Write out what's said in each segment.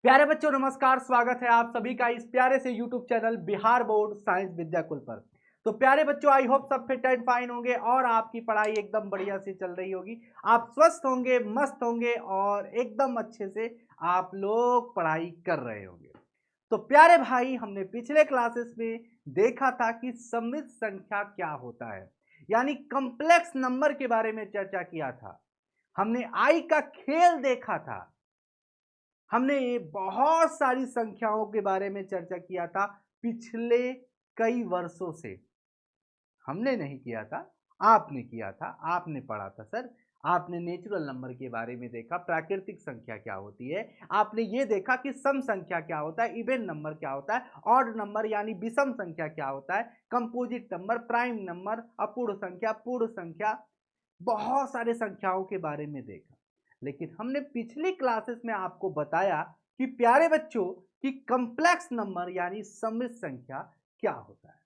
प्यारे बच्चों नमस्कार, स्वागत है आप सभी का इस प्यारे से YouTube channel Bihar board science Vidyakul पर। तो प्यारे बच्चों, आई होप सब फिट एंड फाइन होंगे और आपकी पढ़ाई एकदम बढ़िया से चल रही होगी। आप स्वस्थ होंगे, मस्त होंगे और एकदम अच्छे से आप लोग पढ़ाई कर रहे होंगे। तो प्यारे भाई, हमने पिछले क्लासेस में देखा था कि सममित संख्या क्या होता है, यानी कॉम्प्लेक्स नंबर के बारे में चर्चा किया था। हमने आई का खेल देखा था। हमने ये बहुत सारी संख्याओं के बारे में चर्चा किया था पिछले कई वर्षों से। हमने नहीं किया था, आपने किया था, आपने पढ़ा था सर। आपने नेचुरल नंबर के बारे में देखा, प्राकृतिक संख्या क्या होती है। आपने ये देखा कि सम संख्या क्या होता है, इवन नंबर क्या होता है, ऑड नंबर यानी विषम संख्या क्या होता है, कंपोजिट नंबर, प्राइम नंबर, अपूर्ण संख्या, पूर्ण संख्या, बहुत सारे संख्याओं के बारे में देखा। लेकिन हमने पिछली क्लासेस में आपको बताया कि प्यारे बच्चों कि कॉम्प्लेक्स नंबर यानी सममित संख्या क्या होता है।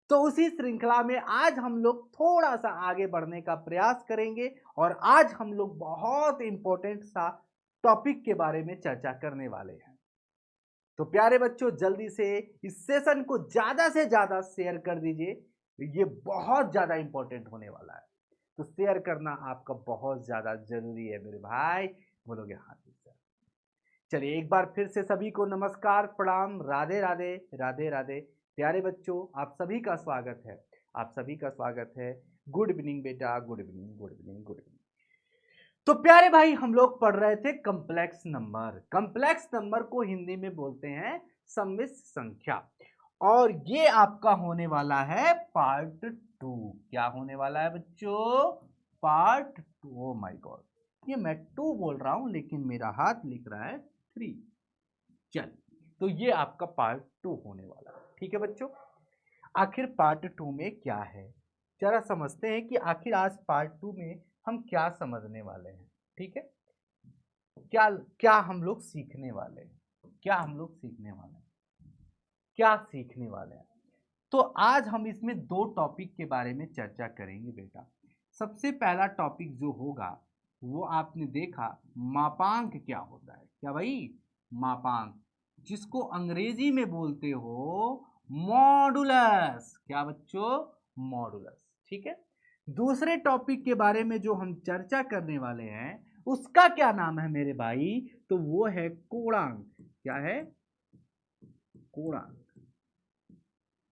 तो उसी श्रृंखला में आज हम लोग थोड़ा सा आगे बढ़ने का प्रयास करेंगे और आज हम लोग बहुत इंपॉर्टेंट सा टॉपिक के बारे में चर्चा करने वाले हैं। तो प्यारे बच्चों, जल्दी से इस सेशन को ज्यादा से ज्यादा शेयर कर दीजिए, ये बहुत ज्यादा इंपॉर्टेंट होने वाला है। तो शेयर करना आपका बहुत ज्यादा जरूरी है मेरे भाई। बोलोगे हाँ जी सर। चलिए एक बार फिर से सभी को नमस्कार, प्रणाम, राधे राधे, राधे राधे। प्यारे बच्चों, आप सभी का स्वागत है, आप सभी का स्वागत है। गुड इवनिंग बेटा, good evening, good evening, good evening. तो प्यारे भाई, हम लोग पढ़ रहे थे कॉम्प्लेक्स नंबर। कॉम्प्लेक्स नंबर को हिंदी में बोलते हैं सम्मिश्र संख्या। और ये आपका होने वाला है पार्ट 2। क्या होने वाला है बच्चों? पार्ट 2। ओ माय गॉड, ये मैं 2 बोल रहा हूं लेकिन मेरा हाथ लिख रहा है 3। चल, तो ये आपका पार्ट 2 होने वाला है। ठीक है बच्चों, आखिर पार्ट 2 में क्या है जरा समझते हैं कि आखिर आज पार्ट 2 में हम क्या समझने वाले हैं। ठीक है, क्या क्या हम लोग सीखने वाले हैं, क्या हम लोग सीखने वाले हैं, क्या सीखने वाले हैं। तो आज हम इसमें 2 टॉपिक के बारे में चर्चा करेंगे बेटा। सबसे पहला टॉपिक जो होगा वो आपने देखा, मापांक क्या होता है। क्या भाई? मापांक, जिसको अंग्रेजी में बोलते हो मॉडुलस। क्या बच्चों? मॉडुलस। ठीक है। दूसरे टॉपिक के बारे में जो हम चर्चा करने वाले हैं उसका क्या नाम है मेरे भाई? तो वो है कोणांक। क्या है? कोणांक।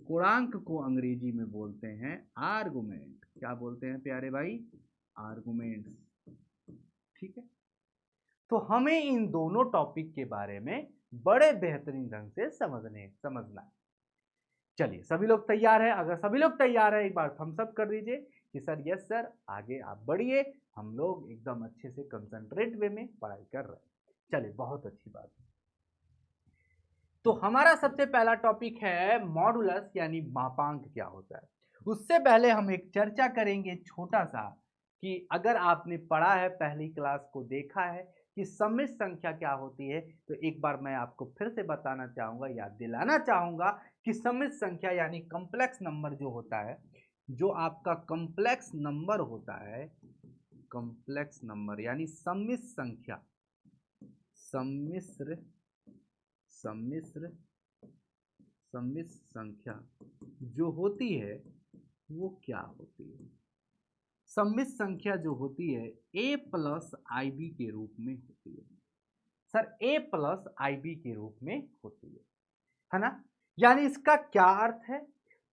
कोणांक को अंग्रेजी में बोलते हैं आर्गुमेंट। क्या बोलते हैं प्यारे भाई? आर्गुमेंट्स। ठीक है। तो हमें इन दोनों टॉपिक के बारे में बड़े बेहतरीन ढंग से समझना है। चलिए सभी लोग तैयार हैं? अगर सभी लोग तैयार हैं एक बार थम्स अप कर दीजिए कि सर यस सर, आगे आप बढ़िए, हम लोग एकदम अच्छे से कंसंट्रेट वे में पढ़ाई कर रहे हैं। चलिए, बहुत अच्छी बात है। तो हमारा सबसे पहला टॉपिक है मॉडुलस यानी मापांक क्या होता है। उससे पहले हम एक चर्चा करेंगे छोटा सा कि अगर आपने पढ़ा है, पहली क्लास को देखा है कि सम्मिश्र संख्या क्या होती है, तो एक बार मैं आपको फिर से बताना चाहूंगा, याद दिलाना चाहूंगा कि सम्मिश्र संख्या यानी कॉम्प्लेक्स नंबर जो होता है, जो आपका कॉम्प्लेक्स नंबर होता है, कॉम्प्लेक्स नंबर यानी सम्मिश्र संख्या, सम्मिश्र सम्मिश्र सम्मिश्र संख्या जो होती है वो क्या होती है? सम्मिश्र संख्या जो होती है a प्लस आई बी के रूप में होती है। Sir, a plus i b के रूप में होती है ना? यानी इसका क्या अर्थ है?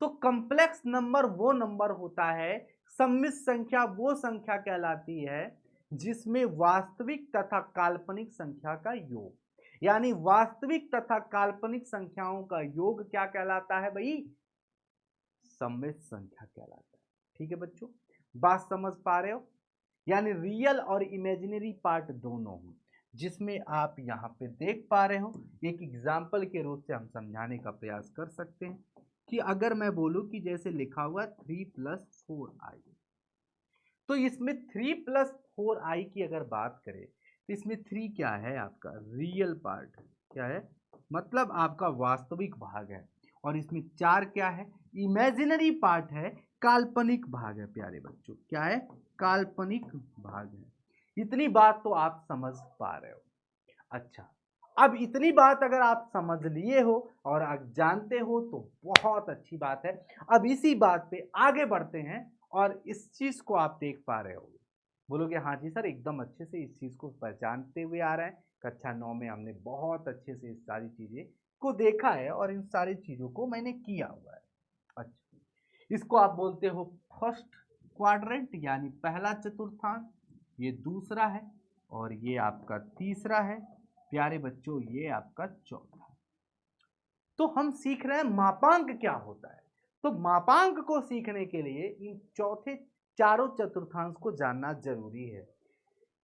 तो कॉम्प्लेक्स नंबर वो नंबर होता है, सम्मिश्र संख्या वो संख्या कहलाती है जिसमें वास्तविक तथा काल्पनिक संख्या का योग, यानी वास्तविक तथा काल्पनिक संख्याओं का योग क्या कहलाता है भाई? सम्मिश्र संख्या कहलाता है। ठीक है बच्चों, बात समझ पा रहे हो? यानी रियल और इमेजिनरी पार्ट दोनों हो, जिसमें आप यहाँ पे देख पा रहे हो। एक एग्जाम्पल के रूप से हम समझाने का प्रयास कर सकते हैं कि अगर मैं बोलूं कि जैसे लिखा हुआ 3+4i, तो इसमें 3+4i की अगर बात करें तो इसमें 3 क्या है? आपका रियल पार्ट है। क्या है? मतलब आपका वास्तविक भाग है। और इसमें 4 क्या है? इमेजिनरी पार्ट है, काल्पनिक भाग है। प्यारे बच्चों, क्या है? काल्पनिक भाग है। इतनी बात तो आप समझ पा रहे हो। अच्छा, अब इतनी बात अगर आप समझ लिए हो और आप जानते हो तो बहुत अच्छी बात है। अब इसी बात पे आगे बढ़ते हैं और इस चीज को आप देख पा रहे होगे, बोलोगे हाँ जी सर एकदम अच्छे से इस चीज को पहचानते हुए आ रहे हैं। कक्षा 9 में हमने बहुत अच्छे से इस सारी चीजें को देखा है और इन सारी चीजों को मैंने किया हुआ है। अच्छा, इसको आप बोलते हो फर्स्ट क्वाड्रेंट यानी पहला चतुर्थांश, ये दूसरा है और ये आपका तीसरा है। प्यारे बच्चों ये आपका चौथा। तो हम सीख रहे हैं मापांक क्या होता है। तो मापांक को सीखने के लिए इन चौथे चारों चतुर्थांश को जानना जरूरी है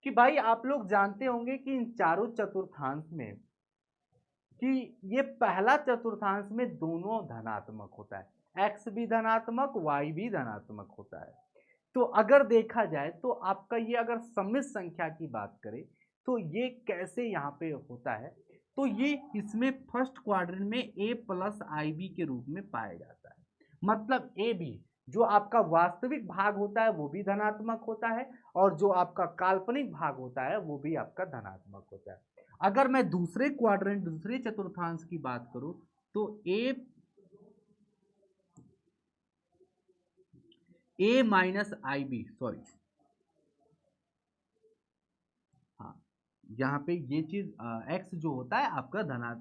कि भाई आप लोग जानते होंगे कि इन चारों चतुर्थांश में कि ये पहला चतुर्थांश में दोनों धनात्मक होता है, x भी धनात्मक y भी धनात्मक होता है। तो अगर देखा जाए तो आपका ये अगर सम्मिश्र संख्या की बात करें तो ये कैसे यहाँ पे होता है, तो ये इसमें फर्स्ट क्वाड्रेंट में a प्लस आई बी के रूप में पाया जाता है। मतलब ए बी जो आपका वास्तविक भाग होता है वो भी धनात्मक होता है और जो आपका काल्पनिक भाग होता है वो भी आपका धनात्मक होता है। अगर मैं दूसरे क्वाड्रेंट दूसरे चतुर्थांश की बात करूं तो ए माइनस आई बी, सॉरी हाँ, यहाँ पे ये चीज x जो होता है आपका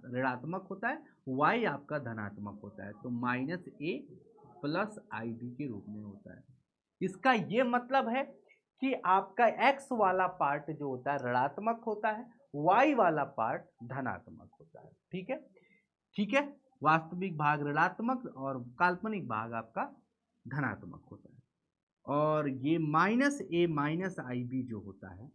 ऋणात्मक होता है, y आपका धनात्मक होता है, तो minus A plus i b के रूप में होता है। इसका ये मतलब है कि आपका x वाला पार्ट जो होता है ऋणात्मक होता है, y वाला पार्ट धनात्मक होता है। ठीक है, ठीक है, वास्तविक भाग ऋणात्मक और काल्पनिक भाग आपका धनात्मक होता है। और ये माइनस ए माइनस आई बी जो होता है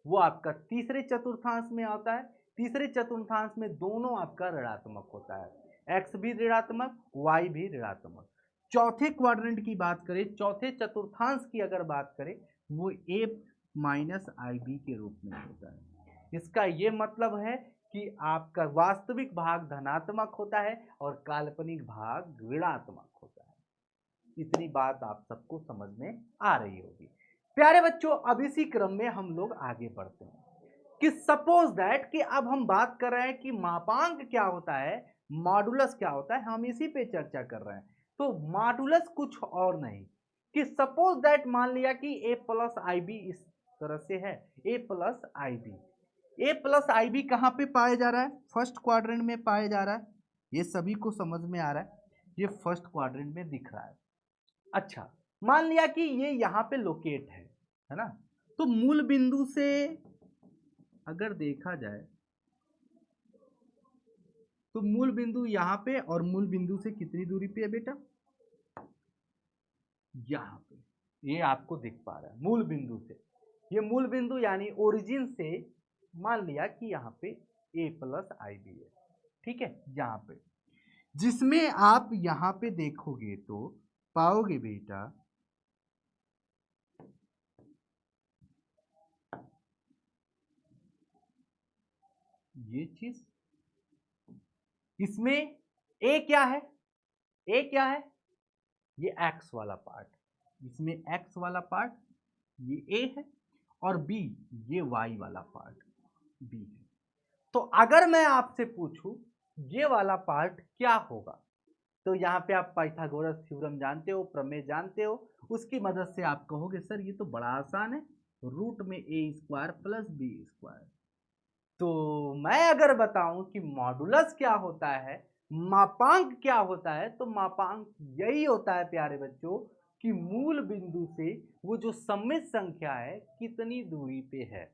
वो आपका तीसरे चतुर्थांश में आता है। तीसरे चतुर्थांश में दोनों आपका ऋणात्मक होता है, x भी ऋणात्मक y भी ऋणात्मक। चौथे क्वाड्रेंट की बात करें, चौथे चतुर्थांश की अगर बात करें वो a माइनस आई बी के रूप में होता है। इसका ये मतलब है कि आपका वास्तविक भाग धनात्मक होता है और काल्पनिक भाग ऋणात्मक होता है। इतनी बात आप सबको समझ में आ रही होगी। प्यारे बच्चों अब इसी क्रम में हम लोग आगे बढ़ते हैं कि सपोज दैट कि अब हम बात कर रहे हैं कि मापांक क्या होता है, मॉडुलस क्या होता है, हम इसी पे चर्चा कर रहे हैं। तो मॉडुलस कुछ और नहीं कि सपोज दैट मान लिया कि a प्लस आई बी इस तरह से है, a plus i b, a plus i b कहाँ पे पाया जा रहा है, फर्स्ट क्वाड्रेंट में पाया जा रहा है। ये सभी को समझ में आ रहा है, ये फर्स्ट क्वाड्रेंट में दिख रहा है। अच्छा, मान लिया कि ये यहाँ पे लोकेट है ना, तो मूल बिंदु से अगर देखा जाए तो मूल बिंदु यहाँ पे और मूल बिंदु से कितनी दूरी पे है बेटा, यहाँ पे ये आपको दिख पा रहा है मूल बिंदु से। ये मूल बिंदु यानी ओरिजिन से मान लिया कि यहाँ पे a प्लस आई बी है। ठीक है, यहाँ पे जिसमें आप यहाँ पे देखोगे तो पाओगे बेटा ये चीज, इसमें a क्या है, a क्या है, ये x वाला पार्ट, इसमें x वाला पार्ट ये a है और b ये y वाला पार्ट b है। तो अगर मैं आपसे पूछूं ये वाला पार्ट क्या होगा, तो यहाँ पे आप पाइथागोरस थ्योरम जानते हो, प्रमेय जानते हो, उसकी मदद से आप कहोगे सर ये तो बड़ा आसान है, रूट में a square plus b square. तो मैं अगर बताऊं कि मॉडुलस क्या होता है, मापांक क्या होता है, तो मापांक यही होता है प्यारे बच्चों कि मूल बिंदु से वो जो सम्मिश्र संख्या है कितनी दूरी पे है,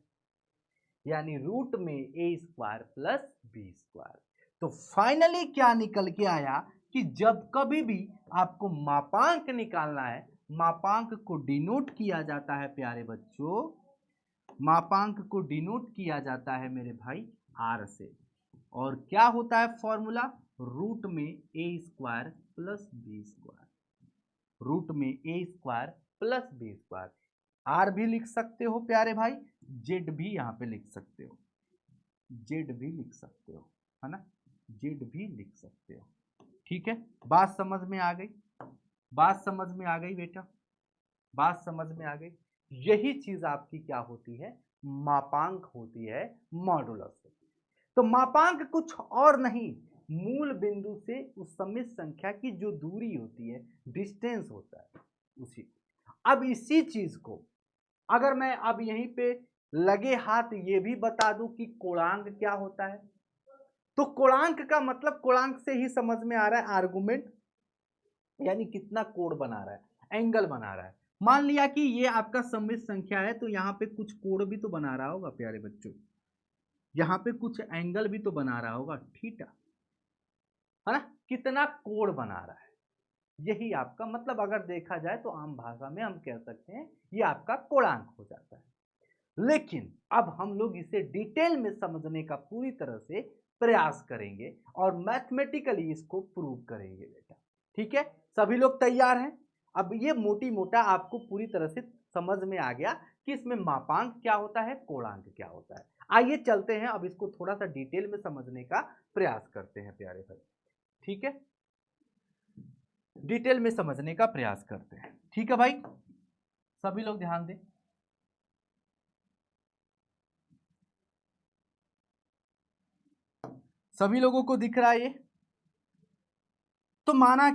यानी रूट में a square plus b square. तो फाइनली क्या निकल के आया कि जब कभी भी आपको मापांक निकालना है, मापांक को डिनोट किया जाता है प्यारे बच्चों, मापांक को डिनोट किया जाता है मेरे भाई r से। और क्या होता है फॉर्मूला, रूट में a square plus b square, root में a square plus b square. r भी लिख सकते हो प्यारे भाई, z भी यहाँ पे लिख सकते हो, z भी लिख सकते हो, है ना, z भी लिख सकते हो। ठीक है, बात समझ में आ गई, बात समझ में आ गई बेटा, बात समझ में आ गई। यही चीज आपकी क्या होती है, मापांक होती है, मॉडुलस होती है। तो मापांक कुछ और नहीं, मूल बिंदु से उस सम्मिश्र संख्या की जो दूरी होती है, डिस्टेंस होता है उसी। अब इसी चीज को अगर मैं अब यहीं पे लगे हाथ ये भी बता दूं कि कोणांक क्या होता है, तो कोणांक का मतलब कोणांक से ही समझ में आ रहा है आर्गुमेंट, यानी कितना कोण बना रहा है, एंगल बना रहा है। मान लिया कि ये आपका सम्मिश्र संख्या है, तो यहाँ पे कुछ कोण भी तो बना रहा होगा प्यारे बच्चों, यहाँ पे कुछ एंगल भी तो बना रहा होगा, थीटा, है ना, कितना कोण बना रहा है, यही आपका मतलब अगर देखा जाए तो आम भाषा में हम कह सकते हैं ये आपका कोणांक हो जाता है। लेकिन अब हम लोग इसे डिटेल में समझने का पूरी तरह से प्रयास करेंगे और मैथमेटिकली इसको प्रूव करेंगे बेटा, ठीक है। सभी लोग तैयार हैं? अब ये मोटी मोटा आपको पूरी तरह से समझ में आ गया कि इसमें मापांक क्या होता है, कोणांक क्या होता है। आइए चलते हैं, अब इसको थोड़ा सा डिटेल में समझने का प्रयास करते हैं प्यारे भाई, ठीक है, डिटेल में समझने का प्रयास करते हैं, ठीक है भाई, सभी लोग ध्यान दें। सभी लोगों को दिख रहा है ये? तो माना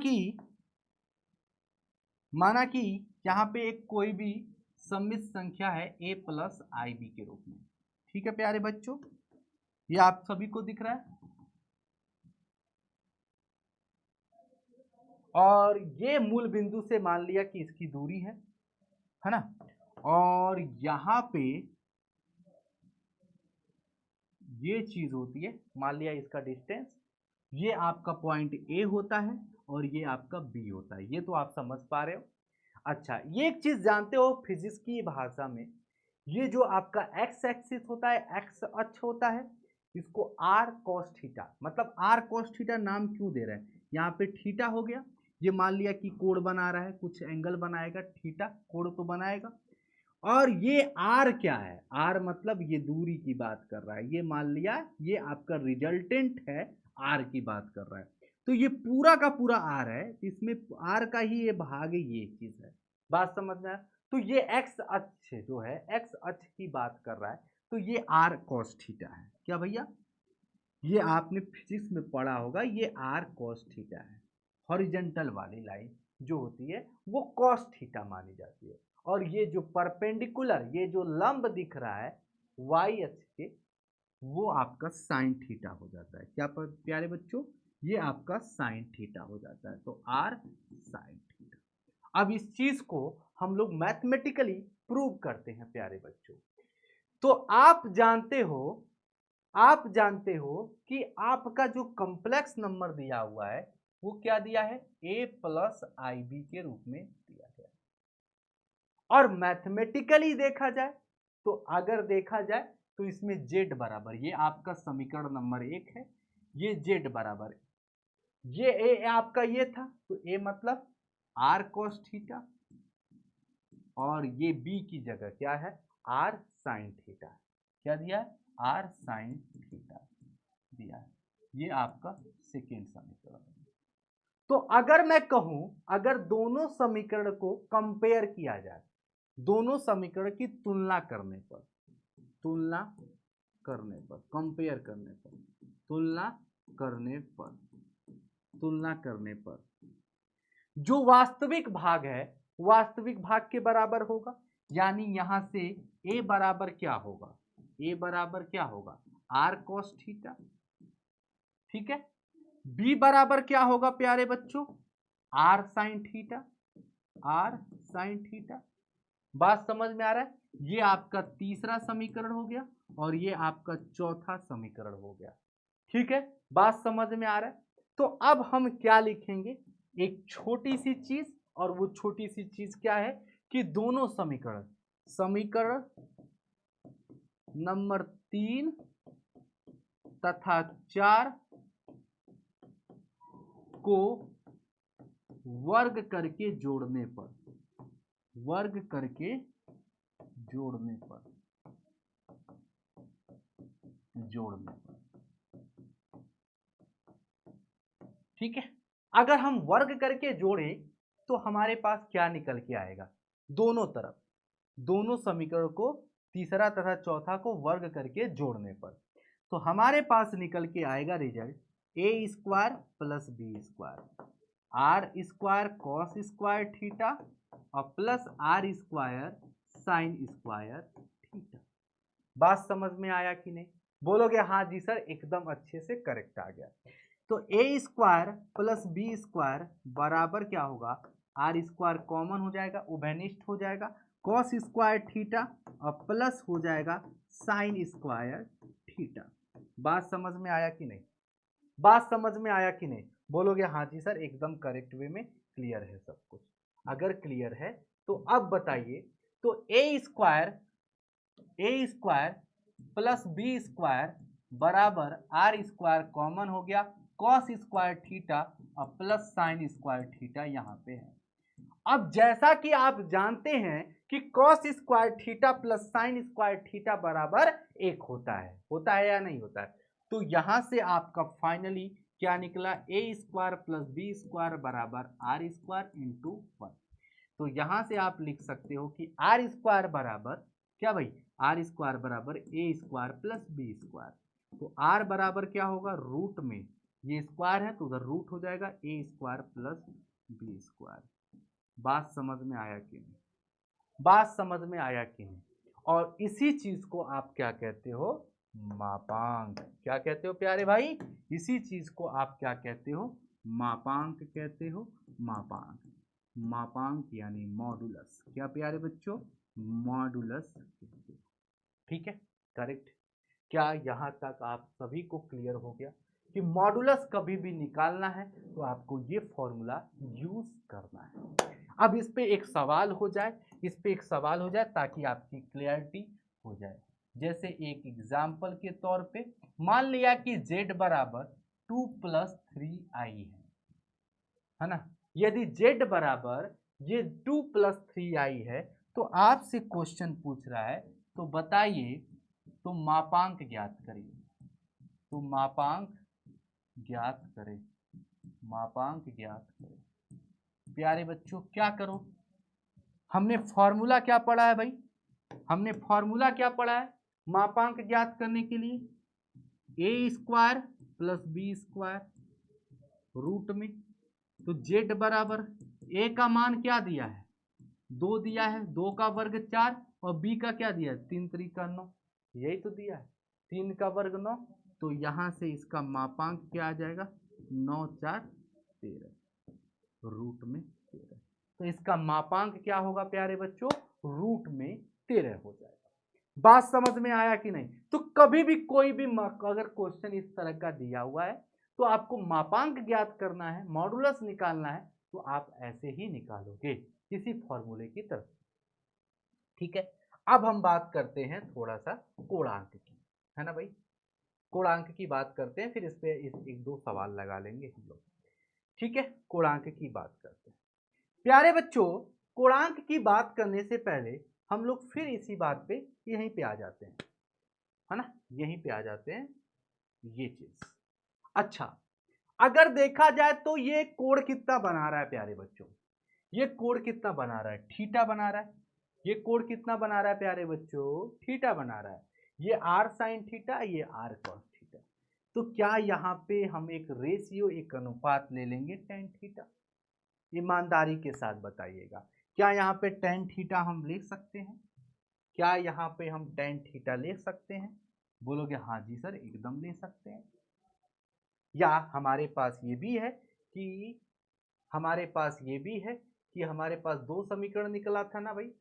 कि यहां पे एक कोई भी सम्मिश्र संख्या है a प्लस आई बी के रूप में, ठीक है प्यारे बच्चों, ये आप सभी को दिख रहा है। और ये मूल बिंदु से मान लिया कि इसकी दूरी है ना, और यहां पे ये चीज होती है, मान लिया इसका डिस्टेंस, ये आपका पॉइंट ए होता है और ये आपका बी होता है, ये तो आप समझ पा रहे हो। अच्छा, ये एक चीज जानते हो फिजिक्स की भाषा में, ये जो आपका एक्स एक्सिस होता है, एक्स अक्ष होता है, इसको आर कॉस थीटा, मतलब आर कॉस थीटा नाम क्यों दे रहे हैं, यहाँ पे थीटा हो गया, ये मान लिया कि कोण बना रहा है, कुछ एंगल बनाएगा, थीटा कोण तो बनाएगा, और ये आर क्या है, आर मतलब ये दूरी की बात कर रहा है, ये मान लिया ये आपका रिजल्टेंट है, आर की बात कर रहा है, तो ये पूरा का पूरा आर है, इसमें आर का ही ये भाग है, ये चीज है, बात समझ में आया। तो ये एक्स अक्ष जो है, एक्स अक्ष की बात कर रहा है, तो ये आर कॉस थीटा है, क्या भैया, ये आपने फिजिक्स में पढ़ा होगा, ये आर कॉस थीटा है, हॉरिजेंटल वाली लाइन जो होती है वो कॉस थीटा मानी जाती है, और ये जो परपेंडिकुलर, ये जो लंब दिख रहा है वाई अक्ष के, वो आपका साइन थीटा हो जाता है, क्या प्यारे बच्चों, ये आपका साइन थीटा हो जाता है, तो आर साइन थीटा। अब इस चीज को हम लोग मैथमेटिकली प्रूव करते हैं प्यारे बच्चों। तो आप जानते हो कि आपका जो कॉम्प्लेक्स नंबर दिया हुआ है वो क्या दिया है, a प्लस आई बी के रूप में दिया गया, और मैथमेटिकली देखा जाए तो अगर देखा जाए तो इसमें z बराबर, ये आपका समीकरण नंबर 1 है, ये z बराबर, ये a आपका ये था, तो a मतलब r cos थीटा, और ये b की जगह क्या है, r sin थीटा, क्या दिया है, r sin थीटा दिया है, ये आपका सेकेंड समीकरण। तो अगर मैं कहूं, अगर दोनों समीकरण को कंपेयर किया जाए, दोनों समीकरण की तुलना करने पर, कंपेयर करने पर, तुलना करने पर जो वास्तविक भाग है, वास्तविक भाग के बराबर होगा, यानी यहां से a बराबर क्या होगा, a बराबर क्या होगा, r cos थीटा, ठीक है, b बराबर क्या होगा प्यारे बच्चों, r sin थीटा, बात समझ में आ रहा है, ये आपका तीसरा समीकरण हो गया और ये आपका चौथा समीकरण हो गया, ठीक है, बात समझ में आ रहा है। तो अब हम क्या लिखेंगे, एक छोटी सी चीज, और वो छोटी सी चीज क्या है कि दोनों समीकरण नंबर 3 तथा 4 को वर्ग करके जोड़ने पर, ठीक है, अगर हम वर्ग करके जोड़े तो हमारे पास क्या निकल के आएगा, दोनों तरफ, दोनों समीकरण को तीसरा तथा चौथा को वर्ग करके जोड़ने पर, तो हमारे पास निकल के आएगा result a square plus b square r square cos square theta और plus r square sine square theta. बात समझ में आया कि नहीं? बोलोगे हाँ जी सर एकदम अच्छे से करेक्ट आ गया। तो ए स्क्वायर प्लस बी स्क्वायर बराबर क्या होगा, आर स्क्वायर कॉमन हो जाएगा, उभयनिष्ठ हो जाएगा, कॉस स्क्वायर थीटा और प्लस हो जाएगा साइन स्क्वायर थीटा। बात समझ में आया कि नहीं? बात समझ में आया कि नहीं? बोलोगे हाँ जी सर एकदम करेक्ट वे में क्लियर है सब कुछ। अगर क्लियर है तो अब बताइए, तो ए स्क्वायर प्लस बी स्क्वायर बराबर आर स्क्वायर कॉमन हो गया, कॉस स्क्वायर थीटा और प्लस साइन स्क्वायर थीटा यहाँ पे है। अब जैसा कि आप जानते हैं कि cos square theta plus sign square theta बराबर एक होता है या नहीं होता है? तो यहां से आपका फाइनली क्या निकला, ए स्क्वायर प्लस बी स्क्वायर बराबर आर स्क्वायर इंटू 1। तो यहां से आप लिख सकते हो कि आर स्क्वायर बराबर क्या भाई, आर स्क्वायर बराबर ए स्क्वायर प्लस बी स्क्वायर। तो आर बराबर क्या होगा, रूट में ये स्क्वायर है तो उधर रूट हो जाएगा ए स्क्वायर प्लस बी स्क्वायर। बात समझ में आया कि नहीं? बात समझ में आया कि नहीं? और इसी चीज को आप क्या कहते हो, मापांक। क्या कहते हो प्यारे भाई? इसी चीज को आप क्या कहते हो, मापांक कहते हो। मापांक, मापांक यानी मॉडुलस। क्या प्यारे बच्चों, मॉडुलस। ठीक है, करेक्ट। क्या यहाँ तक आप सभी को क्लियर हो गया कि मॉडुलस कभी भी निकालना है तो आपको ये फॉर्मूला यूज करना है। अब इस पे एक सवाल हो जाए, ताकि आपकी क्लियरिटी हो जाए। जैसे एक एग्जाम्पल के तौर पे मान लिया कि z बराबर 2 + 3i है ना। यदि z बराबर ये 2 + 3i है तो आपसे क्वेश्चन पूछ रहा है, तो बताइए, तो मापांक ज्ञात करिए। तो मापांक ज्ञात करें, मापांक ज्ञात करें। प्यारे बच्चों क्या करो, हमने फॉर्मूला क्या पढ़ा है भाई, हमने फॉर्मूला क्या पढ़ा है मापांक ज्ञात करने के लिए, a square plus b square root में। तो जेड बराबर ए का मान क्या दिया है, 2 दिया है, 2 का वर्ग 4 और बी का क्या दिया है, 3 × 3 = 9, यही तो दिया है, 3 का वर्ग 9। तो यहां से इसका मापांक क्या आ जाएगा, 9 × 4 = 13 रूट में 13। तो इसका मापांक क्या होगा प्यारे बच्चों, रूट में 13 हो जाएगा। बात समझ में आया कि नहीं? तो कभी भी कोई भी अगर क्वेश्चन इस तरह का दिया हुआ है तो आपको मापांक ज्ञात करना है, मॉडुलस निकालना है, तो आप ऐसे ही निकालोगे किसी फॉर्मूले की तरफ। ठीक है, अब हम बात करते हैं थोड़ा सा कोणांक की, है ना भाई। कोणांक की बात करते हैं, फिर इस पे एक दो सवाल लगा लेंगे हम लोग। ठीक है, कोणांक की बात करते हैं। प्यारे बच्चों, कोणांक की बात करने से पहले हम लोग फिर इसी बात पे यहीं पे आ जाते हैं, है ना, यहीं पे आ जाते हैं ये चीज। अच्छा, अगर देखा जाए तो ये कोण कितना बना रहा है प्यारे बच्चों, ये कोण कितना बना रहा है, थीटा बना रहा है। ये कोण कितना बना रहा है प्यारे बच्चों, थीटा बना रहा है। ये आर साइन थीटा, ये आर कॉस थीटा। तो क्या यहाँ पे हम एक रेशियो, एक अनुपात ले लेंगे टेन थीटा? ईमानदारी के साथ बताइएगा, क्या यहाँ पे टेन थीटा हम ले सकते हैं? क्या यहाँ पे हम टेन थीटा ले सकते हैं? बोलोगे हाँ जी सर एकदम ले सकते हैं। या हमारे पास ये भी है कि हमारे पास दो समीकरण निकला था ना भाई,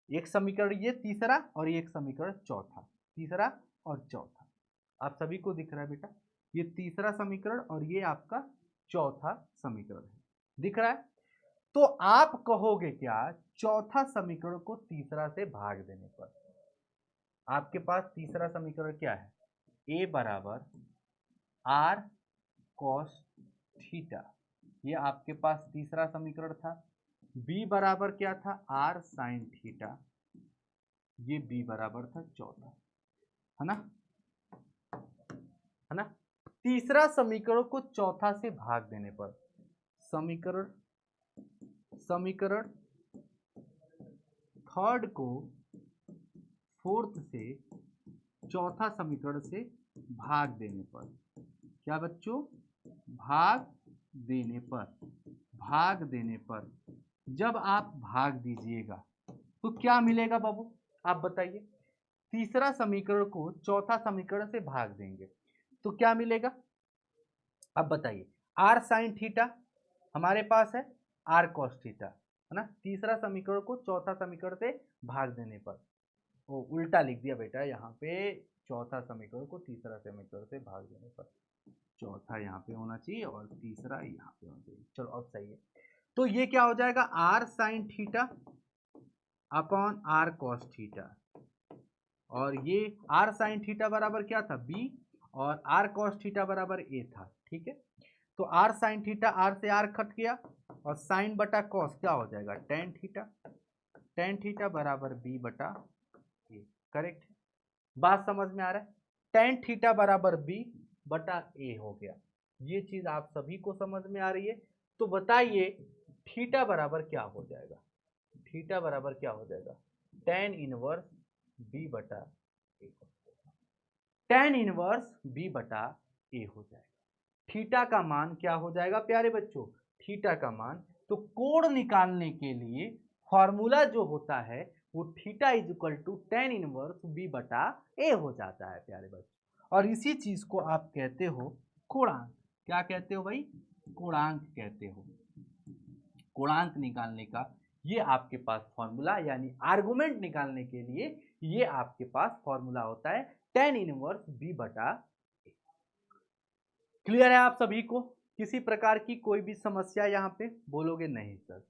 एक समीकरण ये तीसरा और एक समीकरण चौथा, तीसरा और चौथा। आप सभी को दिख रहा है बेटा, ये तीसरा समीकरण और ये आपका चौथा समीकरण है, दिख रहा है। तो आप कहोगे क्या, चौथा समीकरण को तीसरा से भाग देने पर आपके पास तीसरा समीकरण क्या है, ए बराबर आर कॉस थीटा, ये आपके पास तीसरा समीकरण था। बी बराबर क्या था, आर साइन थीटा, ये बी बराबर था चौथा, है ना, है ना। तीसरा समीकरण को चौथा से भाग देने पर समीकरण थर्ड को फोर्थ से, चौथा समीकरण से भाग देने पर, क्या बच्चों, भाग देने पर, भाग देने पर जब आप भाग दीजिएगा तो क्या मिलेगा बाबू, आप बताइए। तीसरा समीकरण को चौथा समीकरण से भाग देंगे तो क्या मिलेगा, अब बताइए। आर साइन थीटा हमारे पास है, आर कॉस थीटा, है ना। तीसरा समीकरण को चौथा समीकरण से भाग देने पर, वो उल्टा लिख दिया बेटा यहाँ पे, चौथा समीकरण को तीसरा समीकरण से भाग देने पर, चौथा यहाँ पे होना चाहिए और तीसरा यहाँ पे होना चाहिए। चलो अब सही है। तो ये क्या हो जाएगा, r sine theta upon r cos theta, और ये आर साइन थीटा बराबर क्या था, बी, और आर कॉस थीटा बराबर ए था, ठीक है। तो आर साइन थीटा, आर से आर कट गया, और साइन बटा कॉस क्या हो जाएगा, टेन थीटा, टेन थीटा बराबर बी बटा ए, करेक्ट है। बात समझ में आ रहा है, टेन थीटा बराबर बी बटा ए हो गया, ये चीज आप सभी को समझ में आ रही है। तो बताइए थीटा बराबर क्या हो जाएगा, थीटा बराबर क्या हो जाएगा, टेन इनवर्स बी बटा ए, टेन इनवर्स बी बटा ए हो जाएगा। थीटा का मान क्या हो जाएगा प्यारे बच्चों, थीटा का मान, तो कोण निकालने के लिए फॉर्मूला जो होता है वो theta is equal to tan inverse b बटा ए हो जाता है प्यारे बच्चों। और इसी चीज को आप कहते हो कोणांक, क्या कहते हो भाई, कोणांक कहते हो। कोणांक निकालने का ये आपके पास फॉर्मूला, यानी आर्गुमेंट निकालने के लिए ये आपके पास फॉर्मूला होता है टेन इनवर्स बी बटा। क्लियर है आप सभी को, किसी प्रकार की कोई भी समस्या यहाँ पे बोलोगे नहीं सर,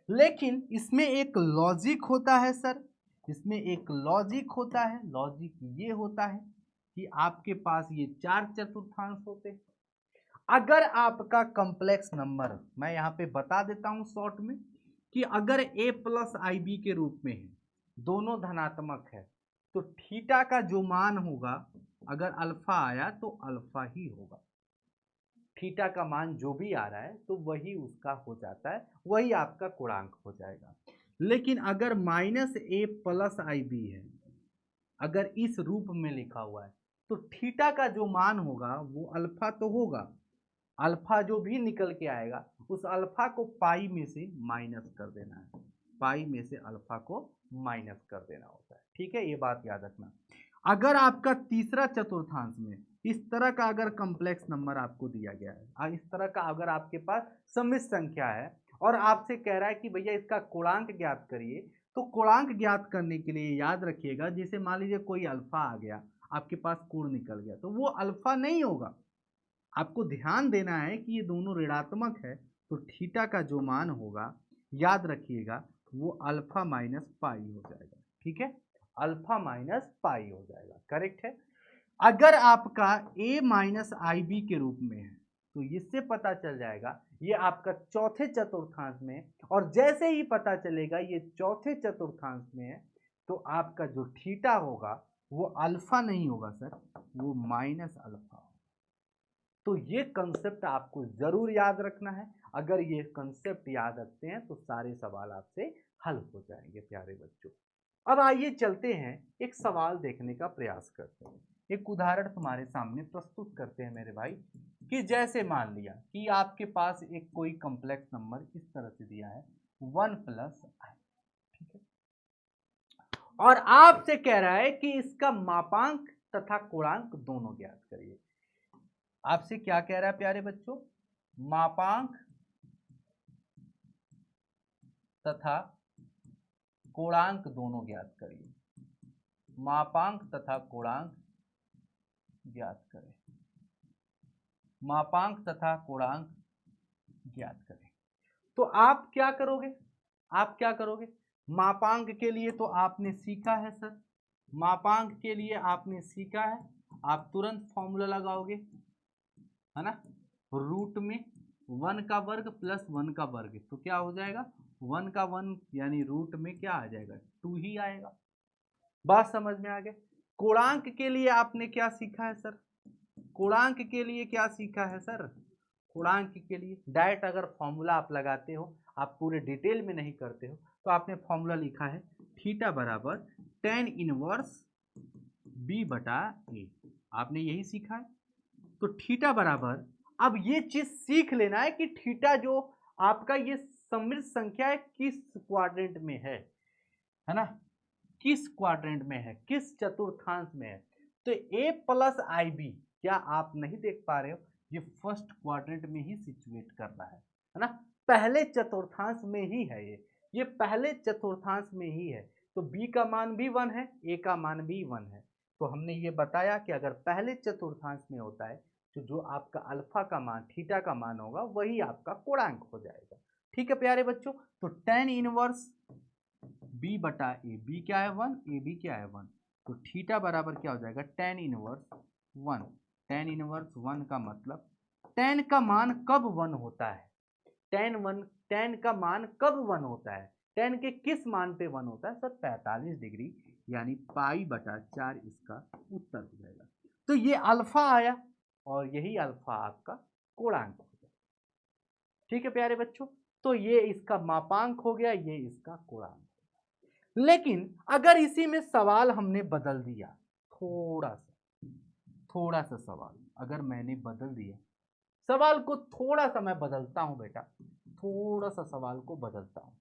लेकिन इसमें एक लॉजिक होता है सर, इसमें एक लॉजिक होता है। लॉजिक ये होता है कि आपके पास ये चार चतुर्थांश होते हैं। अगर आपका कॉम्प्लेक्स नंबर, मैं यहाँ पे बता देता हूँ शॉर्ट में, कि अगर a प्लस आई बी के रूप में है, दोनों धनात्मक है, तो थीटा का जो मान होगा, अगर अल्फा आया तो अल्फा ही होगा, थीटा का मान जो भी आ रहा है तो वही उसका हो जाता है, वही आपका कोणांक हो जाएगा। लेकिन अगर minus A plus i B है, अगर इस रूप में लिखा हुआ है, तो थीटा का जो मान होगा वो अल्फा तो होगा, अल्फा जो भी निकल के आएगा उस अल्फा को पाई में से माइनस कर देना है, पाई में से अल्फा को माइनस कर देना होता है, ठीक है, ये बात याद रखना। अगर आपका तीसरा चतुर्थांश में इस तरह का अगर कॉम्प्लेक्स नंबर आपको दिया गया है, इस तरह का अगर आपके पास सम्मिश्र संख्या है और आपसे कह रहा है कि भैया इसका कोणांक ज्ञात करिए, तो कोणांक ज्ञात करने के लिए याद रखिएगा, जैसे मान लीजिए कोई अल्फा आ गया, आपके पास कोण निकल गया, तो वो अल्फा नहीं होगा। आपको ध्यान देना है कि ये दोनों ऋणात्मक है, तो थीटा का जो मान होगा याद रखिएगा वो अल्फा माइनस पाई हो जाएगा, ठीक है, अल्फा माइनस पाई हो जाएगा, करेक्ट है। अगर आपका a माइनस आई बी के रूप में है, तो इससे पता चल जाएगा ये आपका चौथे चतुर्थांश में, और जैसे ही पता चलेगा ये चौथे चतुर्थांश में है, तो आपका जो थीटा होगा वो अल्फा नहीं होगा सर, वो माइनस अल्फा होगा। तो ये कंसेप्ट आपको जरूर याद रखना है, अगर ये कंसेप्ट याद रखते हैं तो सारे सवाल आपसे हल हो जाएंगे प्यारे बच्चों। अब आइए चलते हैं एक सवाल देखने का प्रयास करते हैं, एक उदाहरण तुम्हारे सामने प्रस्तुत करते हैं मेरे भाई, कि जैसे मान लिया कि आपके पास एक कोई कॉम्प्लेक्स नंबर इस तरह से दिया है 1 प्लस आई, ठीक है, और आपसे कह रहा है कि इसका मापांक तथा कोणांक दोनों ज्ञात करिए। आपसे क्या कह रहा है प्यारे बच्चों, मापांक तथा कोणांक दोनों ज्ञात करिए, मापांक तथा कोणांक ज्ञात करें, मापांक तथा कोणांक ज्ञात करें। तो आप क्या करोगे, आप क्या करोगे, मापांक के लिए तो आपने सीखा है सर, मापांक के लिए आपने सीखा है, आप तुरंत फॉर्मूला लगाओगे, है ना, रूट में 1 का वर्ग प्लस 1 का वर्ग, तो क्या हो जाएगा 1 का 1, यानी रूट में क्या आ जाएगा 2 ही आएगा। बात समझ में आ गया। कोणांक के लिए आपने क्या सीखा है सर, कोणांक के लिए क्या सीखा है सर, कोणांक के लिए डायरेक्ट अगर फॉर्मूला आप लगाते हो, आप पूरे डिटेल में नहीं करते हो, तो आपने फॉर्मूला लिखा है थीटा बराबर टेन इनवर्स बी बटा ए, आपने यही सीखा है। तो थीटा बराबर, अब ये चीज सीख लेना है कि थीटा जो आपका ये सममित संख्या है किस क्वाड्रेंट में है ना, किस क्वाड्रेंट में है, किस चतुर्थांश में है। तो a प्लस आई बी, क्या आप नहीं देख पा रहे हो, ये फर्स्ट क्वाड्रेंट में ही सिचुएट कर रहा है ना, पहले चतुर्थांश में ही है ये पहले चतुर्थांश में ही है। तो b का मान भी 1 है, a का मान भी 1 है। तो हमने ये बताया कि अगर पहले चतुर्थांश में होता है तो जो आपका अल्फा का मान, थीटा का मान होगा वही आपका कोणांक हो जाएगा। ठीक है प्यारे बच्चों, तो tan इनवर्स b बटा ए, बी क्या है 1, ए बी क्या है 1, तो थीटा बराबर क्या हो जाएगा tan इनवर्स 1। tan इनवर्स 1 का मतलब tan का मान कब 1 होता है, tan का मान कब 1 होता है, tan के किस मान पे 1 होता है सर, 45 डिग्री, यानी पाई बटा 4 इसका उत्तर हो जाएगा। तो ये अल्फा आया और यही अल्फा आपका कोणांक हो जाएगा। ठीक है प्यारे बच्चों, तो ये इसका मापांक हो गया, ये इसका कोणांक। लेकिन अगर इसी में सवाल हमने बदल दिया, थोड़ा सा सवाल अगर मैंने बदल दिया, सवाल को थोड़ा सा मैं बदलता हूं बेटा, थोड़ा सा सवाल को बदलता हूं।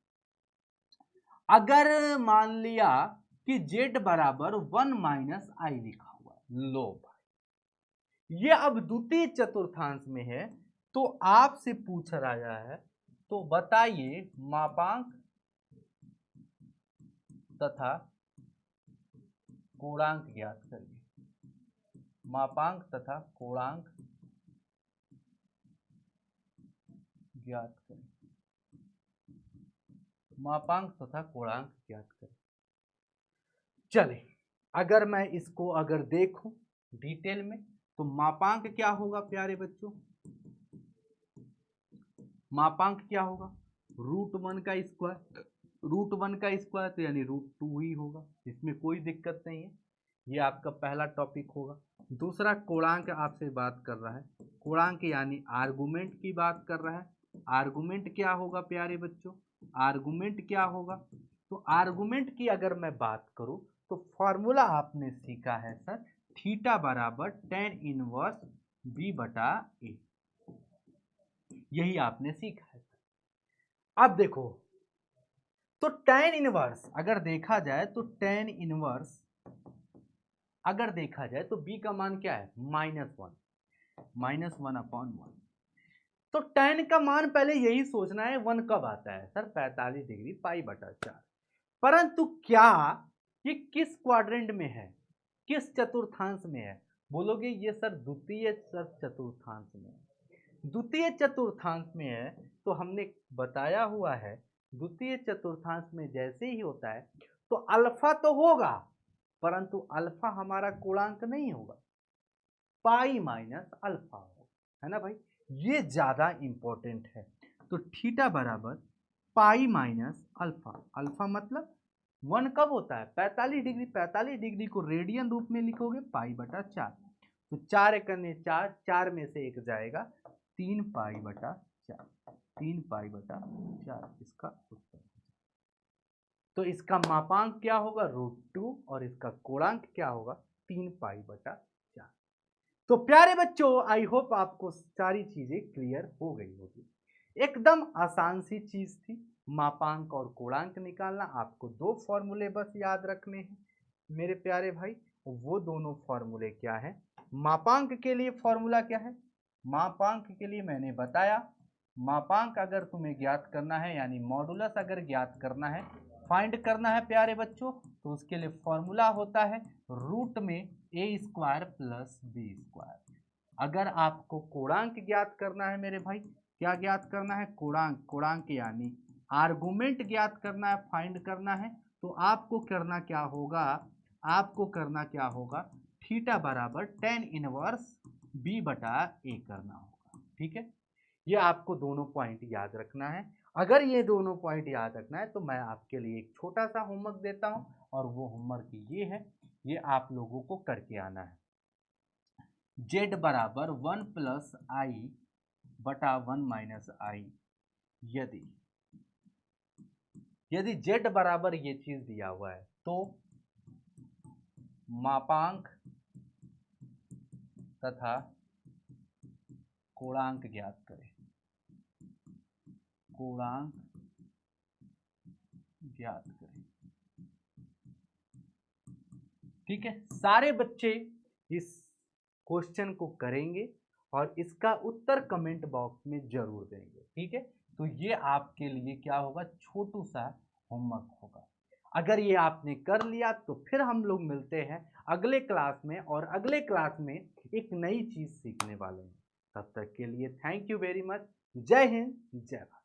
अगर मान लिया कि z बराबर 1 माइनस आई लिखा हुआ है, लो भाई ये अब द्वितीय चतुर्थांश में है, तो आपसे पूछ रहा है तो बताइए मापांक तथा कोणांक ज्ञात करिए, मापांक तथा कोणांक ज्ञात करें, मापांक तथा कोणांक ज्ञात करें। चले, अगर मैं इसको अगर देखूं डिटेल में तो मापांक क्या होगा प्यारे बच्चों, मापांक क्या होगा, √1 का स्क्वायर, √1 का स्क्वायर तो यानी √2 ही होगा, इसमें कोई दिक्कत नहीं है। ये आपका पहला टॉपिक होगा। दूसरा कोणांक आपसे बात कर रहा है, कोणांक यानी आर्गुमेंट की बात कर रहा है। आर्गुमेंट क्या होगा प्यारे बच्चों, आर्गुमेंट क्या होगा, तो आर्गुमेंट की अगर मैं बात करूं तो फॉर्मूला आपने सीखा है सर, थीटा बराबर tan इनवर्स b बटा ए, यही आपने सीखा है। अब देखो, तो tan इनवर्स अगर देखा जाए तो tan इनवर्स अगर देखा जाए तो b का मान क्या है, -1/1। तो tan का मान पहले यही सोचना है 1 कब आता है सर, 45 डिग्री पाई बटा 4। परंतु क्या ये किस क्वाड्रेंट में है, किस चतुर्थांश में है, बोलोगे ये सर द्वितीय चतुर्थांश में है। द्वितीय चतुर्थांश में है तो हमने बताया हुआ है द्वितीय चतुर्थांश में जैसे ही होता है तो अल्फा तो होगा, परंतु अल्फा हमारा कोणांक नहीं होगा, पाई माइनस अल्फा होगा, है ना भाई, ये ज्यादा इंपॉर्टेंट है। तो थीटा बराबर पाई माइनस अल्फा, अल्फा मतलब 1 कब होता है, 45 डिग्री, 45 डिग्री को रेडियन रूप में लिखोगे पाई बटा 4, तो 4 एकने 4, 4 में से 1 जाएगा, 3 पाई बटा 4, 3 पाई बटा 4 इसका उत्तर। तो इसका मापांक क्या होगा √2 और इसका कोणांक क्या होगा 3 पाई बटा 4। तो प्यारे बच्चों आई होप आपको सारी चीजें क्लियर हो गई होगी। एकदम आसान सी चीज थी, मापांक और कोणांक निकालना। आपको 2 फॉर्मूले बस याद रखने हैं मेरे प्यारे भाई, वो दोनों फॉर्मूले क्या है, मापांक के लिए फॉर्मूला क्या है, मापांक के लिए मैंने बताया, मापांक अगर तुम्हें ज्ञात करना है यानी मॉडुलस अगर ज्ञात करना है, फाइंड करना है प्यारे बच्चों, तो उसके लिए फॉर्मूला होता है रूट में a² प्लस b²। अगर आपको कोणांक ज्ञात करना है मेरे भाई, क्या ज्ञात करना है, कोणांक, कोणांक यानी आर्गुमेंट ज्ञात करना है, फाइंड करना है, तो आपको करना क्या होगा, आपको करना क्या होगा, थीटा बराबर tan इनवर्स b बटा a करना होगा। ठीक है, ये आपको दोनों पॉइंट याद रखना है। अगर ये दोनों पॉइंट याद रखना है तो मैं आपके लिए एक छोटा सा होमवर्क देता हूं, और वो होमवर्क ये है, ये आप लोगों को करके आना है। z बराबर 1 प्लस आई बटा 1 माइनस आई, यदि z बराबर ये चीज दिया हुआ है तो मापांक तथा कोणांक ज्ञात करें। कोणांक ज्ञात करें। ठीक है, सारे बच्चे इस क्वेश्चन को करेंगे और इसका उत्तर कमेंट बॉक्स में जरूर देंगे। ठीक है, तो ये आपके लिए क्या होगा, छोटू सा होमवर्क होगा। अगर ये आपने कर लिया तो फिर हम लोग मिलते हैं अगले क्लास में, और अगले क्लास में एक नई चीज सीखने वाले हैं। तब तक के लिए थैंक यू वेरी मच। जय हिंद, जय भारत।